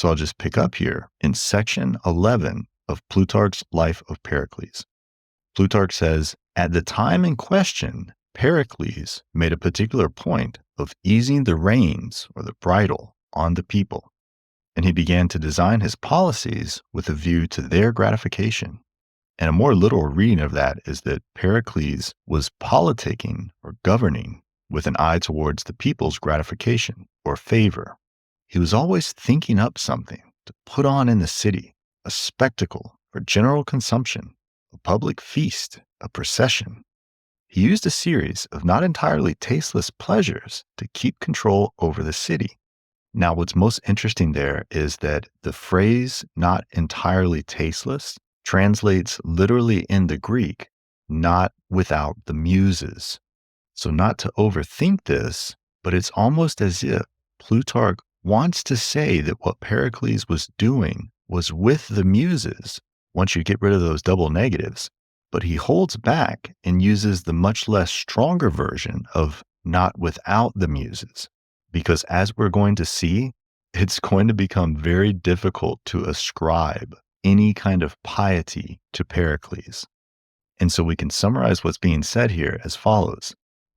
So I'll just pick up here in section 11 of Plutarch's Life of Pericles. Plutarch says, at the time in question, Pericles made a particular point of easing the reins or the bridle on the people, and he began to design his policies with a view to their gratification. And a more literal reading of that is that Pericles was politicking or governing with an eye towards the people's gratification or favor. He was always thinking up something to put on in the city, a spectacle for general consumption, a public feast, a procession. He used a series of not entirely tasteless pleasures to keep control over the city. Now, what's most interesting there is that the phrase not entirely tasteless translates literally in the Greek, not without the muses. So not to overthink this, but it's almost as if Plutarch wants to say that what Pericles was doing was with the muses, once you get rid of those double negatives, but he holds back and uses the much less stronger version of not without the muses, because as we're going to see, it's going to become very difficult to ascribe any kind of piety to Pericles. And so we can summarize what's being said here as follows.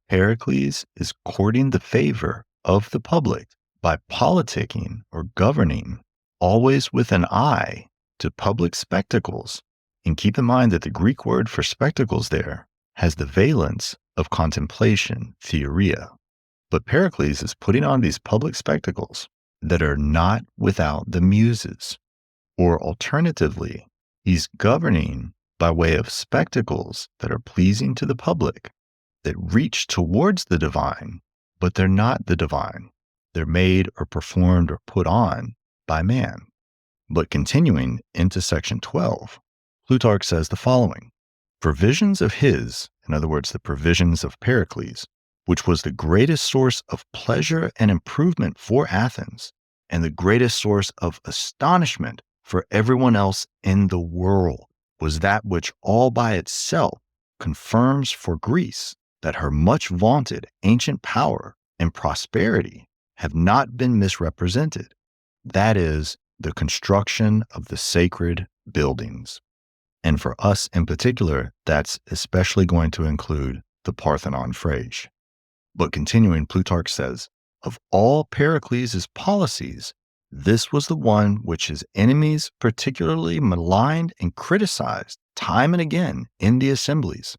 Pericles is courting the favor of the public by politicking or governing, always with an eye to public spectacles. And keep in mind that the Greek word for spectacles there has the valence of contemplation, theoria. But Pericles is putting on these public spectacles that are not without the muses. Or alternatively, he's governing by way of spectacles that are pleasing to the public, that reach towards the divine, but they're not the divine. They're made or performed or put on by man. But continuing into section 12, Plutarch says the following, provisions of his, in other words, the provisions of Pericles, which was the greatest source of pleasure and improvement for Athens, and the greatest source of astonishment for everyone else in the world, was that which all by itself confirms for Greece that her much vaunted ancient power and prosperity have not been misrepresented. That is, the construction of the sacred buildings. And for us in particular, that's especially going to include the Parthenon phrase. But continuing, Plutarch says, of all Pericles' policies, this was the one which his enemies particularly maligned and criticized time and again in the assemblies.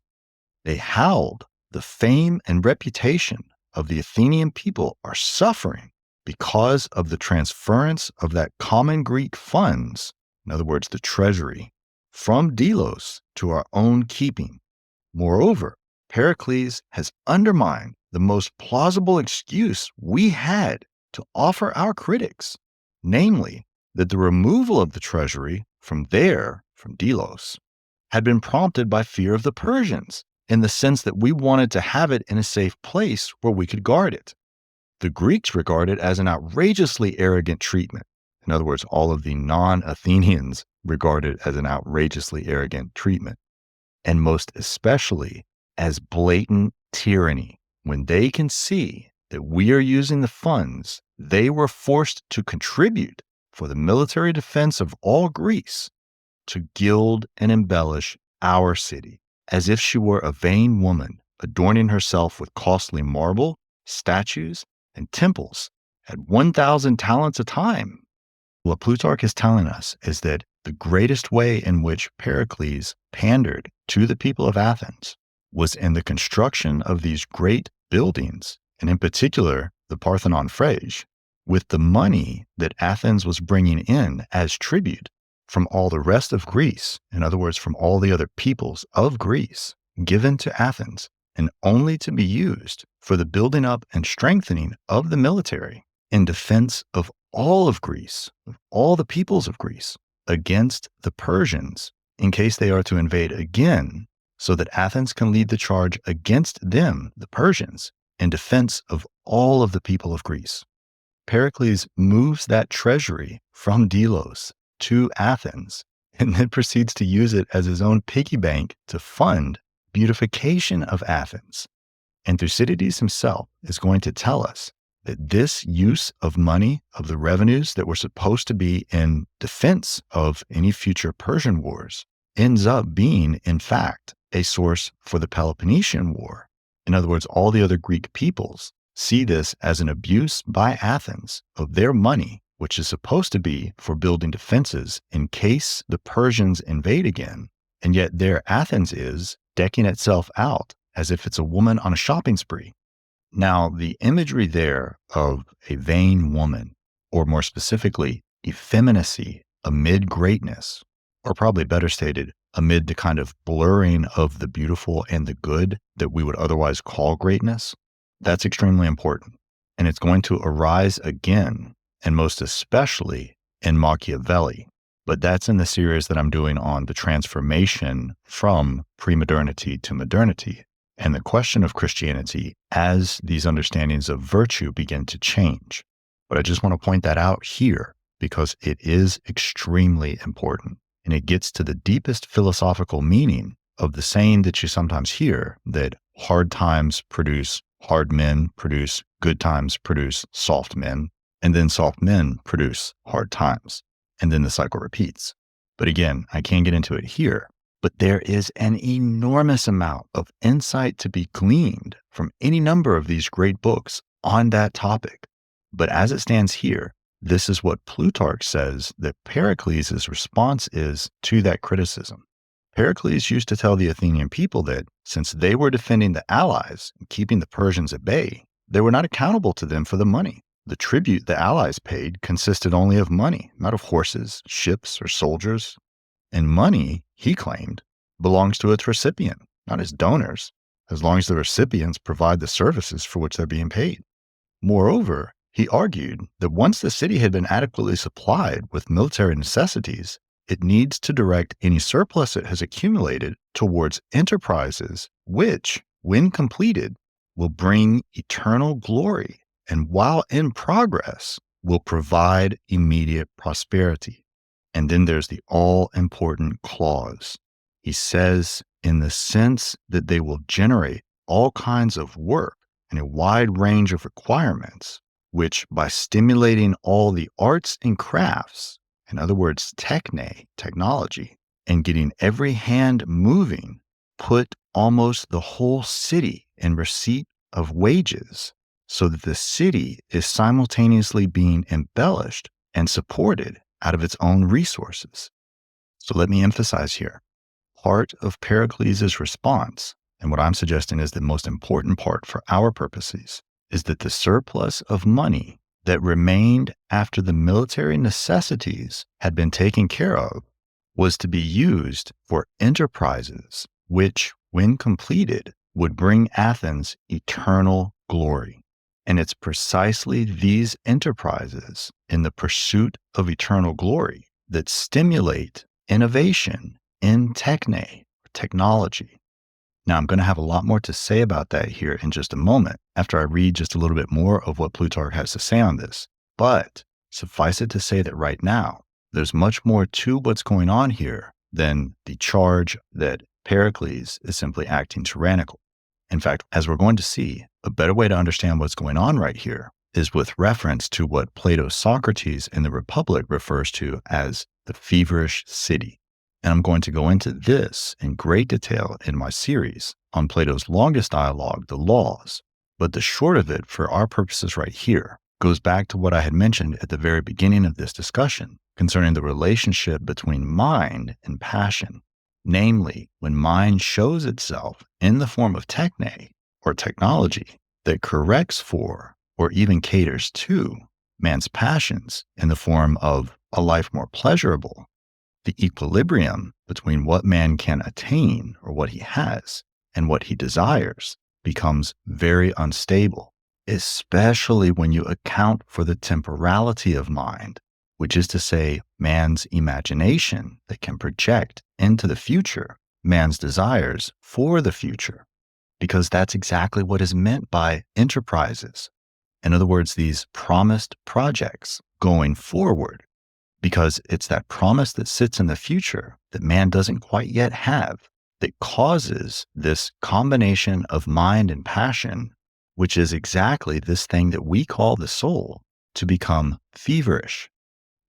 They howled, the fame and reputation of the Athenian people are suffering because of the transference of that common Greek funds, in other words, the treasury, from Delos to our own keeping. Moreover, Pericles has undermined the most plausible excuse we had to offer our critics, namely, that the removal of the treasury from Delos, had been prompted by fear of the Persians, in the sense that we wanted to have it in a safe place where we could guard it. The Greeks regard it as an outrageously arrogant treatment. In other words, all of the non-Athenians regard it as an outrageously arrogant treatment, and most especially as blatant tyranny, when they can see that we are using the funds they were forced to contribute for the military defense of all Greece to gild and embellish our city, as if she were a vain woman adorning herself with costly marble, statues, and temples at 1,000 talents a time. What Plutarch is telling us is that the greatest way in which Pericles pandered to the people of Athens was in the construction of these great buildings, and in particular, the Parthenon phrase, with the money that Athens was bringing in as tribute from all the rest of Greece, in other words, from all the other peoples of Greece, given to Athens, and only to be used for the building up and strengthening of the military in defense of all of Greece, of all the peoples of Greece, against the Persians, in case they are to invade again, so that Athens can lead the charge against them, the Persians, in defense of all of the people of Greece. Pericles moves that treasury from Delos to Athens and then proceeds to use it as his own piggy bank to fund beautification of Athens. And Thucydides himself is going to tell us that this use of money, of the revenues that were supposed to be in defense of any future Persian wars, ends up being, in fact, a source for the Peloponnesian War. In other words, all the other Greek peoples see this as an abuse by Athens of their money, which is supposed to be for building defenses in case the Persians invade again. And yet there Athens is decking itself out as if it's a woman on a shopping spree. Now, the imagery there of a vain woman, or more specifically, effeminacy amid greatness, or probably better stated, amid the kind of blurring of the beautiful and the good that we would otherwise call greatness, that's extremely important. And it's going to arise again, and most especially in Machiavelli. But that's in the series that I'm doing on the transformation from pre-modernity to modernity, and the question of Christianity as these understandings of virtue begin to change. But I just want to point that out here because it is extremely important, and it gets to the deepest philosophical meaning of the saying that you sometimes hear that hard times produce hard men, produce good times, produce soft men, and then soft men produce hard times. And then the cycle repeats. But again, I can't get into it here. But there is an enormous amount of insight to be gleaned from any number of these great books on that topic. But as it stands here, this is what Plutarch says that Pericles' response is to that criticism. Pericles used to tell the Athenian people that since they were defending the allies and keeping the Persians at bay, they were not accountable to them for the money. The tribute the allies paid consisted only of money, not of horses, ships, or soldiers. And money, he claimed, belongs to its recipient, not its donors, as long as the recipients provide the services for which they're being paid. Moreover, he argued that once the city had been adequately supplied with military necessities, it needs to direct any surplus it has accumulated towards enterprises which, when completed, will bring eternal glory and while in progress, will provide immediate prosperity. And then there's the all-important clause. He says, in the sense that they will generate all kinds of work and a wide range of requirements, which by stimulating all the arts and crafts, in other words, techne, technology, and getting every hand moving, put almost the whole city in receipt of wages, so that the city is simultaneously being embellished and supported out of its own resources. So let me emphasize here, part of Pericles' response, and what I'm suggesting is the most important part for our purposes, is that the surplus of money that remained after the military necessities had been taken care of was to be used for enterprises which, when completed, would bring Athens eternal glory. And it's precisely these enterprises in the pursuit of eternal glory that stimulate innovation in techne, technology. Now, I'm going to have a lot more to say about that here in just a moment after I read just a little bit more of what Plutarch has to say on this. But suffice it to say that right now, there's much more to what's going on here than the charge that Pericles is simply acting tyrannical. In fact, as we're going to see, a better way to understand what's going on right here is with reference to what Plato's Socrates in the Republic refers to as the feverish city. And I'm going to go into this in great detail in my series on Plato's longest dialogue, the Laws. But the short of it, for our purposes right here, goes back to what I had mentioned at the very beginning of this discussion concerning the relationship between mind and passion. Namely, when mind shows itself in the form of techne, or technology, that corrects for, or even caters to, man's passions in the form of a life more pleasurable, the equilibrium between what man can attain, or what he has, and what he desires becomes very unstable, especially when you account for the temporality of mind, which is to say, man's imagination that can project into the future, man's desires for the future, because that's exactly what is meant by enterprises. In other words, these promised projects going forward, because it's that promise that sits in the future that man doesn't quite yet have that causes this combination of mind and passion which is exactly this thing that we call the soul, to become feverish.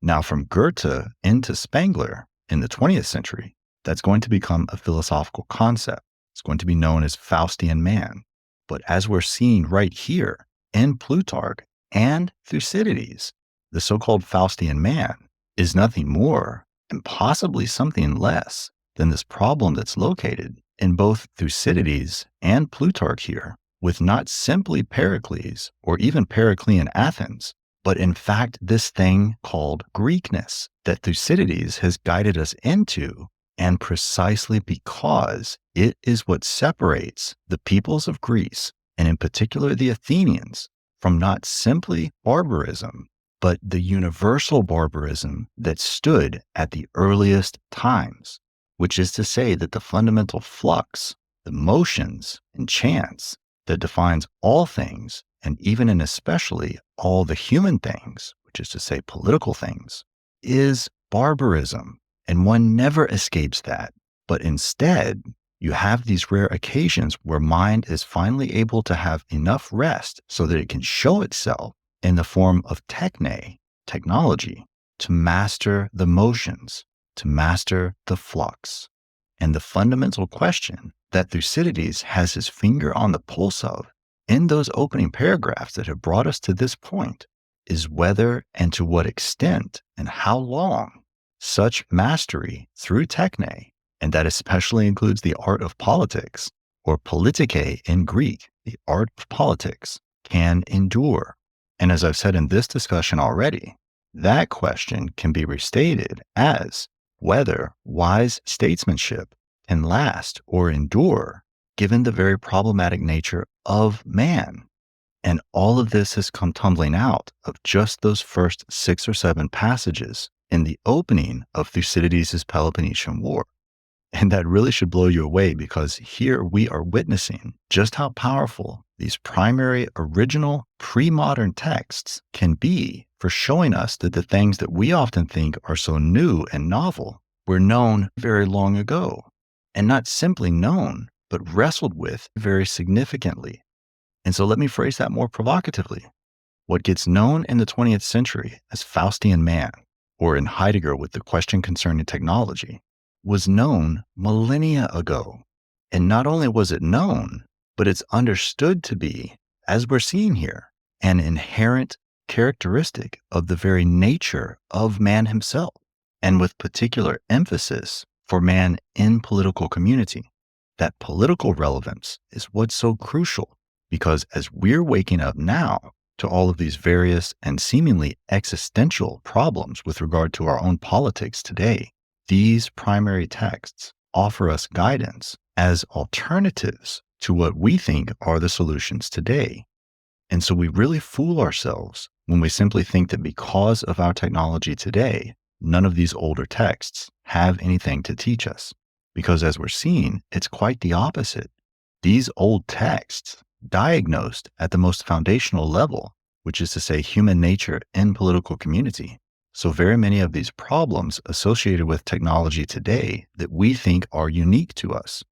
Now, from Goethe into Spengler in the 20th century, that's going to become a philosophical concept. It's going to be known as Faustian man. But as we're seeing right here in Plutarch and Thucydides, the so-called Faustian man is nothing more and possibly something less than this problem that's located in both Thucydides and Plutarch here, with not simply Pericles or even Periclean Athens, but in fact this thing called Greekness that Thucydides has guided us into, and precisely because it is what separates the peoples of Greece, and in particular the Athenians, from not simply barbarism, but the universal barbarism that stood at the earliest times, which is to say that the fundamental flux, the motions and chance that defines all things, and even and especially all the human things, which is to say political things, is barbarism. And one never escapes that. But instead, you have these rare occasions where mind is finally able to have enough rest so that it can show itself in the form of techne, technology, to master the motions, to master the flux. And the fundamental question that Thucydides has his finger on the pulse of in those opening paragraphs that have brought us to this point is whether and to what extent and how long such mastery through techne, and that especially includes the art of politics, or politike in Greek, the art of politics, can endure. And as I've said in this discussion already, that question can be restated as whether wise statesmanship can last or endure given the very problematic nature of man. And all of this has come tumbling out of just those first 6 or 7 passages in the opening of Thucydides' Peloponnesian War. And that really should blow you away, because here we are witnessing just how powerful these primary original pre-modern texts can be for showing us that the things that we often think are so new and novel were known very long ago, and not simply known, but wrestled with very significantly. And so let me phrase that more provocatively. What gets known in the 20th century as Faustian man, or in Heidegger with the question concerning technology, was known millennia ago. And not only was it known, but it's understood to be, as we're seeing here, an inherent characteristic of the very nature of man himself, and with particular emphasis for man in political community. That political relevance is what's so crucial, because as we're waking up now to all of these various and seemingly existential problems with regard to our own politics today, these primary texts offer us guidance as alternatives to what we think are the solutions today. And so we really fool ourselves when we simply think that because of our technology today, none of these older texts have anything to teach us. Because as we're seeing, it's quite the opposite. These old texts, diagnosed at the most foundational level, which is to say human nature in political community, so very many of these problems associated with technology today that we think are unique to us.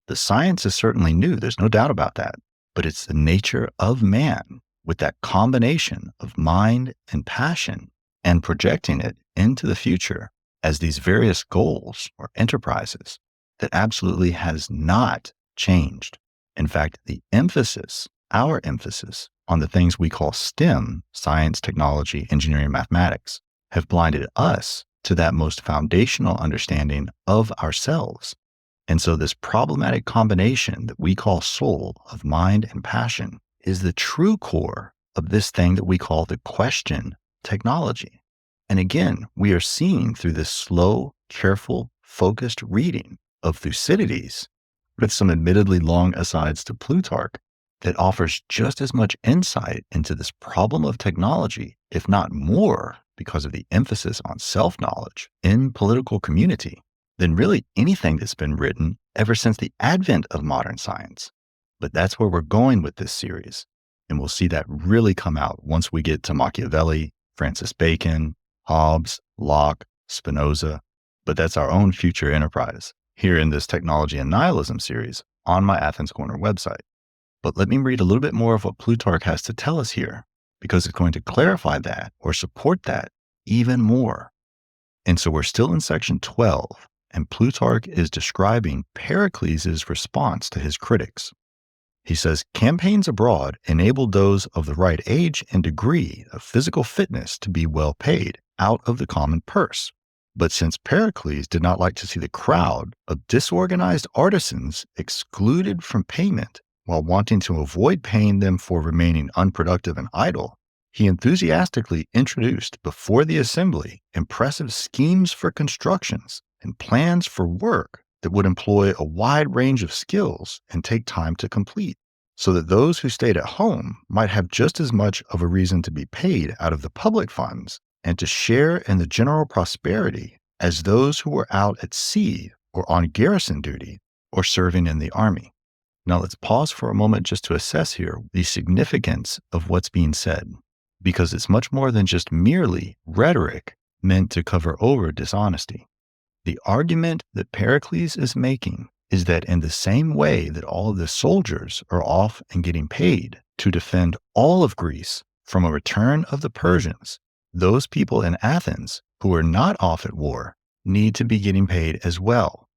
The science is certainly new, there's no doubt about that, but it's the nature of man with that combination of mind and passion and projecting it into the future as these various goals or enterprises that absolutely has not changed. In fact, the emphasis, our emphasis on the things we call STEM, science, technology, engineering, mathematics, have blinded us to that most foundational understanding of ourselves. And so this problematic combination that we call soul of mind and passion is the true core of this thing that we call the question technology. And again, we are seeing through this slow, careful, focused reading of Thucydides, with some admittedly long asides to Plutarch, that offers just as much insight into this problem of technology, if not more, because of the emphasis on self-knowledge in political community, than really anything that's been written ever since the advent of modern science. But that's where we're going with this series. And we'll see that really come out once we get to Machiavelli, Francis Bacon, Hobbes, Locke, Spinoza. But that's our own future enterprise here in this Technology and Nihilism series on my Athens Corner website. But let me read a little bit more of what Plutarch has to tell us here, because it's going to clarify that or support that even more. And so we're still in section 12, and Plutarch is describing Pericles' response to his critics. He says, campaigns abroad enabled those of the right age and degree of physical fitness to be well paid out of the common purse. But since Pericles did not like to see the crowd of disorganized artisans excluded from payment while wanting to avoid paying them for remaining unproductive and idle, he enthusiastically introduced before the assembly impressive schemes for constructions and plans for work that would employ a wide range of skills and take time to complete, so that those who stayed at home might have just as much of a reason to be paid out of the public funds and to share in the general prosperity as those who were out at sea or on garrison duty or serving in the army. Now let's pause for a moment just to assess here the significance of what's being said, because it's much more than just merely rhetoric meant to cover over dishonesty. The argument that Pericles is making is that in the same way that all of the soldiers are off and getting paid to defend all of Greece from a return of the Persians, those people in Athens who are not off at war need to be getting paid as well.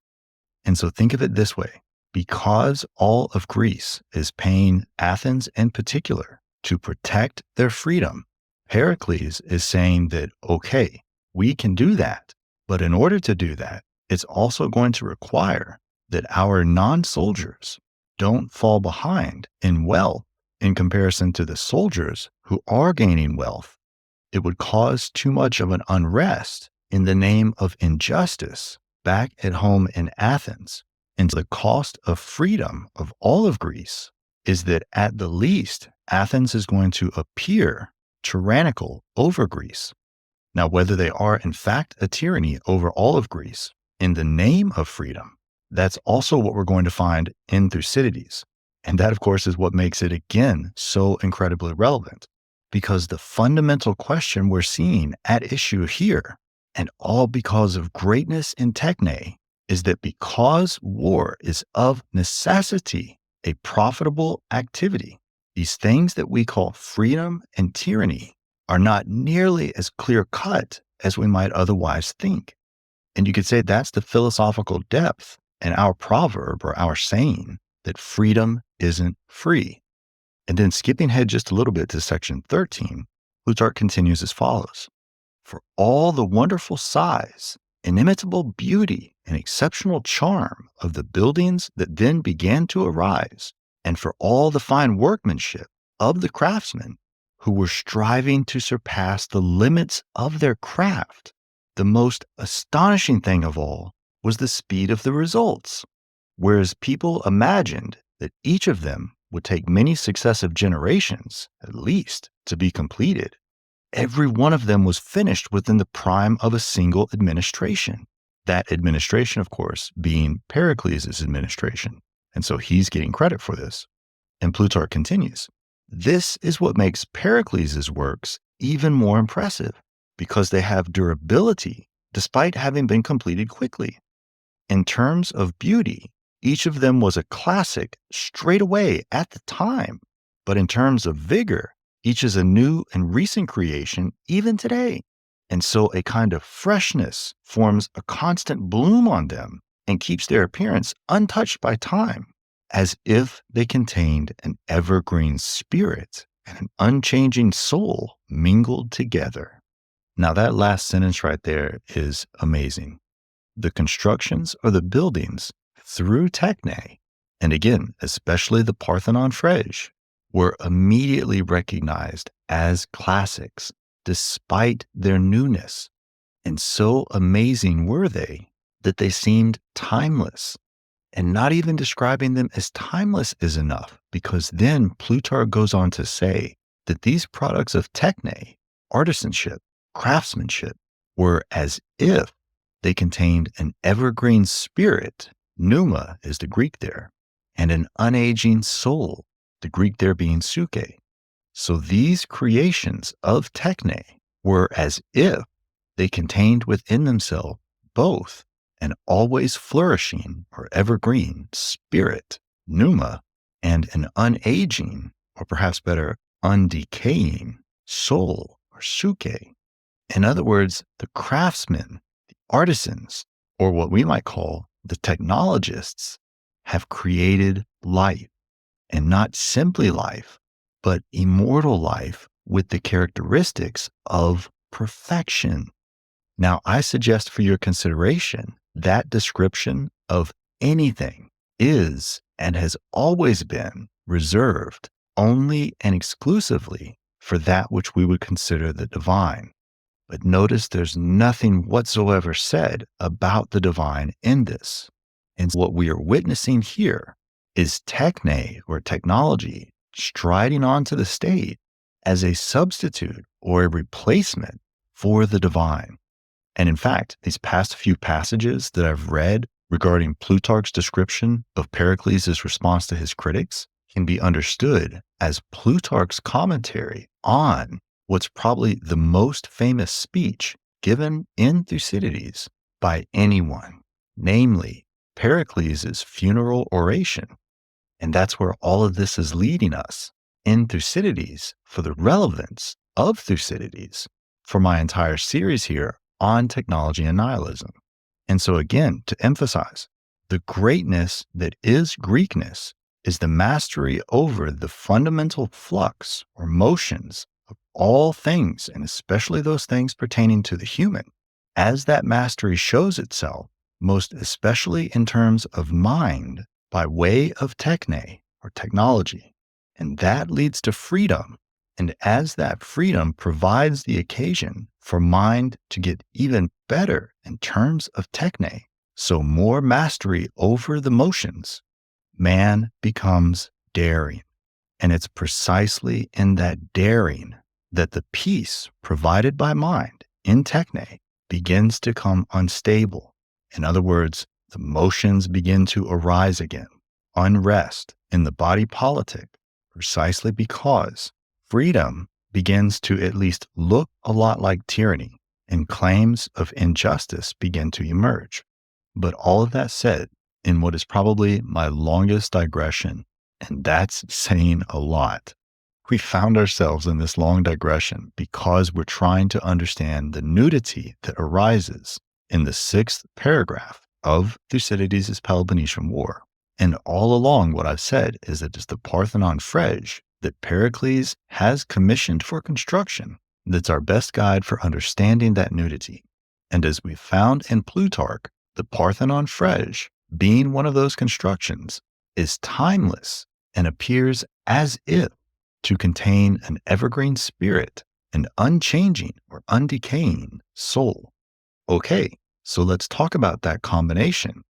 And so think of it this way. Because all of Greece is paying Athens in particular to protect their freedom, Pericles is saying that, okay, we can do that. But in order to do that, it's also going to require that our non-soldiers don't fall behind in wealth in comparison to the soldiers who are gaining wealth. It would cause too much of an unrest in the name of injustice back at home in Athens. And the cost of freedom of all of Greece is that at the least, Athens is going to appear tyrannical over Greece. Now, whether they are in fact a tyranny over all of Greece in the name of freedom, that's also what we're going to find in Thucydides. And that, of course, is what makes it, again, so incredibly relevant, because the fundamental question we're seeing at issue here, and all because of greatness in Techne, is that because war is of necessity a profitable activity, these things that we call freedom and tyranny are not nearly as clear-cut as we might otherwise think. And you could say that's the philosophical depth in our proverb or our saying that freedom isn't free. And then skipping ahead just a little bit to section 13, Plutarch continues as follows. For all the wonderful size, inimitable beauty, and exceptional charm of the buildings that then began to arise, and for all the fine workmanship of the craftsmen who were striving to surpass the limits of their craft, the most astonishing thing of all was the speed of the results. Whereas people imagined that each of them would take many successive generations, at least, to be completed, every one of them was finished within the prime of a single administration. That administration, of course, being Pericles' administration. And so he's getting credit for this. And Plutarch continues, this is what makes Pericles' works even more impressive, because they have durability despite having been completed quickly. In terms of beauty, each of them was a classic straight away at the time. But in terms of vigor, each is a new and recent creation even today. And so a kind of freshness forms a constant bloom on them and keeps their appearance untouched by time, as if they contained an evergreen spirit and an unchanging soul mingled together. Now that last sentence right there is amazing. The constructions or the buildings through Techne, and again, especially the Parthenon Frege, were immediately recognized as classics despite their newness. And so amazing were they that they seemed timeless. And not even describing them as timeless is enough, because then Plutarch goes on to say that these products of Techne, artisanship, craftsmanship, were as if they contained an evergreen spirit, pneuma is the Greek there, and an unaging soul, the Greek there being psyche. So these creations of Techne were as if they contained within themselves both an always flourishing or evergreen spirit, pneuma, and an unaging, or perhaps better, undecaying soul or suke. In other words, the craftsmen, the artisans, or what we might call the technologists, have created life, and not simply life, but immortal life with the characteristics of perfection. Now, I suggest for your consideration that description of anything is and has always been reserved only and exclusively for that which we would consider the divine. But notice there's nothing whatsoever said about the divine in this. And what we are witnessing here is techne, or technology, striding onto the stage as a substitute or a replacement for the divine. And in fact, these past few passages that I've read regarding Plutarch's description of Pericles' response to his critics can be understood as Plutarch's commentary on what's probably the most famous speech given in Thucydides by anyone, namely Pericles' funeral oration. And that's where all of this is leading us in Thucydides for the relevance of Thucydides for my entire series here on technology and nihilism. And so again, to emphasize, the greatness that is Greekness is the mastery over the fundamental flux or motions of all things, and especially those things pertaining to the human, as that mastery shows itself, most especially in terms of mind by way of techne or technology. And that leads to freedom. And as that freedom provides the occasion for mind to get even better in terms of techne, so more mastery over the motions, man becomes daring. And it's precisely in that daring that the peace provided by mind in techne begins to come unstable. In other words, the motions begin to arise again, unrest in the body politic, precisely because freedom begins to at least look a lot like tyranny, and claims of injustice begin to emerge. But all of that said, in what is probably my longest digression, and that's saying a lot, we found ourselves in this long digression because we're trying to understand the nudity that arises in the 6th paragraph of Thucydides' Peloponnesian War. And all along, what I've said is that it's the Parthenon Frege that Pericles has commissioned for construction that's our best guide for understanding that nudity. And as we found in Plutarch, the Parthenon Frege, being one of those constructions, is timeless and appears as if to contain an evergreen spirit, an unchanging or undecaying soul. Okay, so let's talk about that combination